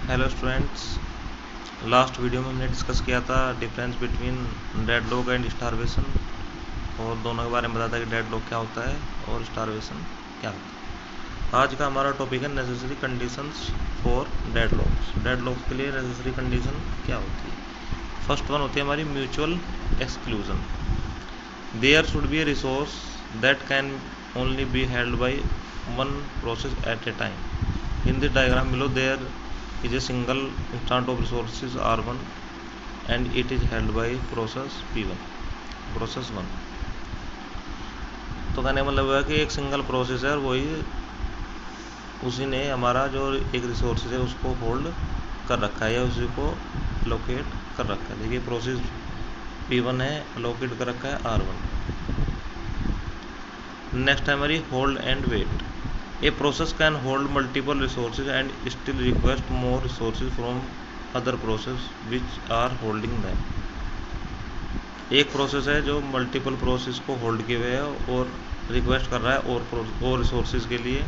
Hello students. Last video में हमने discuss किया था difference between deadlock and starvation और दोनों के बारे में बताया था कि डेडलॉक क्या होता है और स्टारवेशन क्या होता है। आज का हमारा टॉपिक है necessary conditions for deadlocks. Deadlocks के लिए नेसेसरी कंडीशन क्या होती है। फर्स्ट वन होती है हमारी mutual exclusion. There should be a resource that can only be held by one process at a time. In this diagram below there is a single instant of resources R1 and it is held by process P1 process 1। तो कहने का मतलब है कि एक single process है और वही उसी ने हमारा जो एक रिसोर्सेज है उसको होल्ड कर रखा है या उसी को लोकेट कर रखा है। देखिए प्रोसेस P1 है, लोकेट कर रखा है R1। नेक्स्ट है हमारी hold and wait. A process can hold multiple resources and still request more resources from other process which are holding them। एक प्रोसेस है जो मल्टीपल प्रोसेस को होल्ड किए हुए है और रिक्वेस्ट कर रहा है और रिसोर्सेज के लिए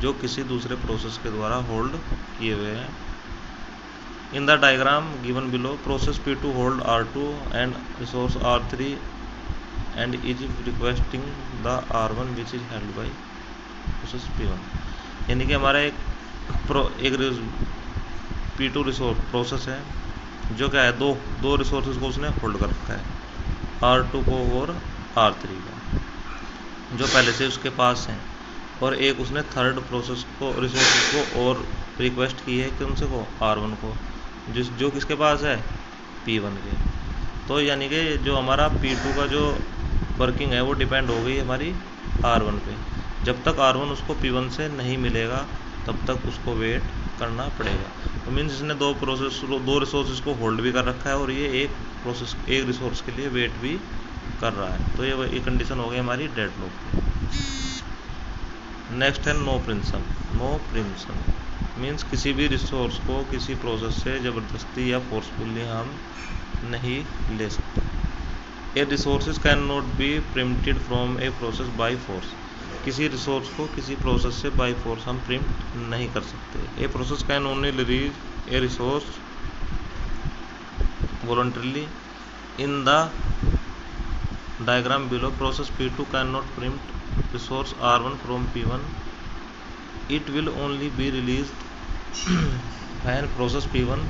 जो किसी दूसरे प्रोसेस के द्वारा होल्ड किए हुए हैं। In the diagram given below process P2 hold R2 and resource R3 and is requesting the R1 which is held by process P1। यानी कि हमारा एक P2 रिसोर्स प्रोसेस है जो क्या है दो रिसोर्सेज को उसने होल्ड कर रखा है, R2 को और R3 को, जो पहले से उसके पास हैं। और एक उसने थर्ड प्रोसेस को रिसोर्सेज को और रिक्वेस्ट की है कि उनसे को R1 को जो किसके पास है, P1 के। तो यानी कि जो हमारा P2 का जो वर्किंग है वो डिपेंड हो गई हमारी R1 पे। जब तक R1 उसको P1 से नहीं मिलेगा तब तक उसको वेट करना पड़ेगा। तो मीन्स इसने दो रिसोर्सेज को होल्ड भी कर रखा है और ये एक रिसोर्स के लिए वेट भी कर रहा है। तो ये कंडीशन हो गई हमारी डेडलॉक। नेक्स्ट है नो प्रिम्पशन। मीन्स किसी भी रिसोर्स को किसी प्रोसेस से ज़बरदस्ती या फोर्सफुली हम नहीं ले सकते। A resources can not be preempted from a process by force. किसी रिसोर्स को किसी प्रोसेस से बाई फोर्स हम प्रिम्प्ट नहीं कर सकते। A process can only release a resource voluntarily. In the diagram below process P2 can not prompt resource R1 from P1। It will only be released when process P1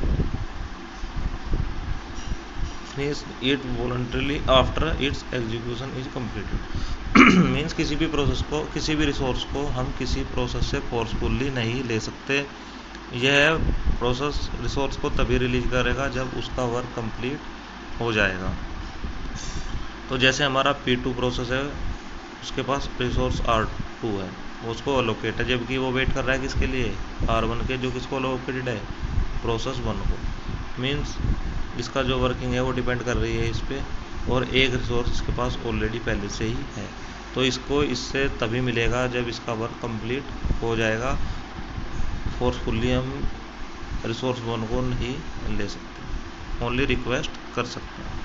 finish it voluntarily after its execution is completed। Means किसी भी process को किसी भी resource को हम किसी process से forcefully नहीं ले सकते। यह प्रोसेस रिसोर्स को तभी रिलीज करेगा जब उसका वर्क कंप्लीट हो जाएगा। तो जैसे हमारा P2 प्रोसेस है उसके पास रिसोर्स R2 है, उसको अलोकेट है, जबकि वो वेट कर रहा है किसके लिए, R1 के, जो किसको अलोकेटेड है, प्रोसेस 1 को। मीन्स इसका जो वर्किंग है वो डिपेंड कर रही है इस पर और एक रिसोर्स इसके पास ऑलरेडी पहले से ही है। तो इसको इससे तभी मिलेगा जब इसका वर्क कंप्लीट हो जाएगा। फोर्सफुली हम रिसोर्स 1 को नहीं ले सकते, ओनली रिक्वेस्ट कर सकते हैं।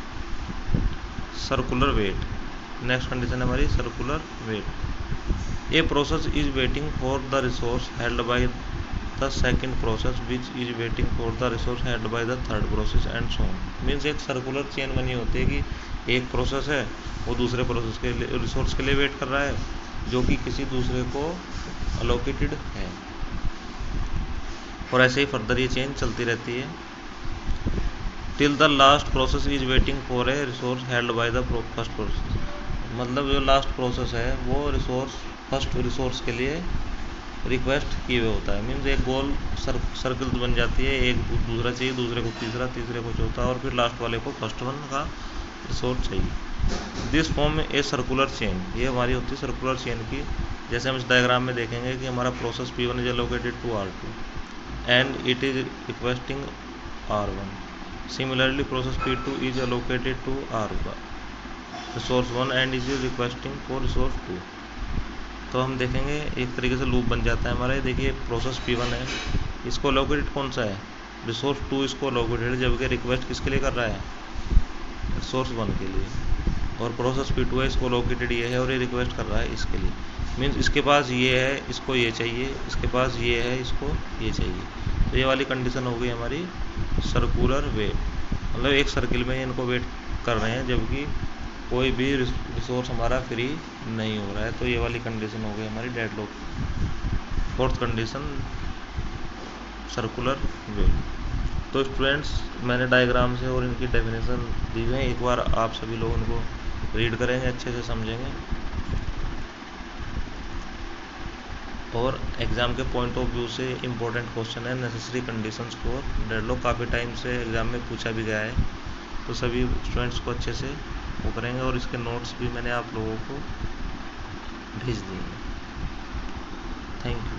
Circular wait. नेक्स्ट कंडीशन है हमारी circular wait. A process is waiting for the resource held by the second process which is waiting for the resource held by the third process and so on. Means एक circular chain बनी होती है कि एक process है वो दूसरे process के लिए रिसोर्स के लिए वेट कर रहा है जो कि किसी दूसरे को अलोकेटेड है, और ऐसे ही फर्दर ये चेन चलती रहती है till the last process is waiting for a resource held by the first process. मतलब जो लास्ट प्रोसेस है वो फर्स्ट रिसोर्स के लिए रिक्वेस्ट किए हुए होता है। मीन्स एक गोल सर्कल बन जाती है, एक दूसरा चाहिए, दूसरे को तीसरा, तीसरे को चौथा और फिर लास्ट वाले को फर्स्ट वन का रिसोर्स चाहिए। This form a circular chain. ये हमारी होती है सर्कुलर चेन की। जैसे हम इस डायग्राम में देखेंगे कि हमारा process P1 is allocated to R2 and it is requesting R1। Similarly process P2 is allocated to R1 resource 1 and is requesting for resource 2। तो हम देखेंगे एक तरीके से लूप बन जाता है हमारा। देखिए प्रोसेस P1 है, इसको अलोकेटेड कौन सा है, रिसोर्स 2 इसको अलोकेटेड, जबकि रिक्वेस्ट किसके लिए कर रहा है, रिसोर्स 1 के लिए। और प्रोसेस P2 है, इसको अलोकेटेड ये है और ये रिक्वेस्ट कर रहा है इसके लिए। मीन्स इसके पास ये है, इसको ये चाहिए, इसके पास ये है, इसको ये चाहिए। तो ये वाली कंडीशन हो गई हमारी सर्कुलर वेव, मतलब एक सर्किल में इनको वेट कर रहे हैं जबकि कोई भी रिसोर्स हमारा फ्री नहीं हो रहा है। तो ये वाली कंडीशन हो गई हमारी deadlock. Fourth condition circular wave. तो स्टूडेंट्स, मैंने डायग्राम से और इनकी डेफिनेशन दी है, एक बार आप सभी लोग उनको रीड करेंगे, अच्छे से समझेंगे और एग्ज़ाम के पॉइंट ऑफ व्यू से इम्पोर्टेंट क्वेश्चन है नेसेसरी कंडीशंस फॉर डेडलॉक। काफ़ी टाइम से एग्ज़ाम में पूछा भी गया है, तो सभी स्टूडेंट्स को अच्छे से वो करेंगे और इसके नोट्स भी मैंने आप लोगों को भेज दिए हैं। Thank you.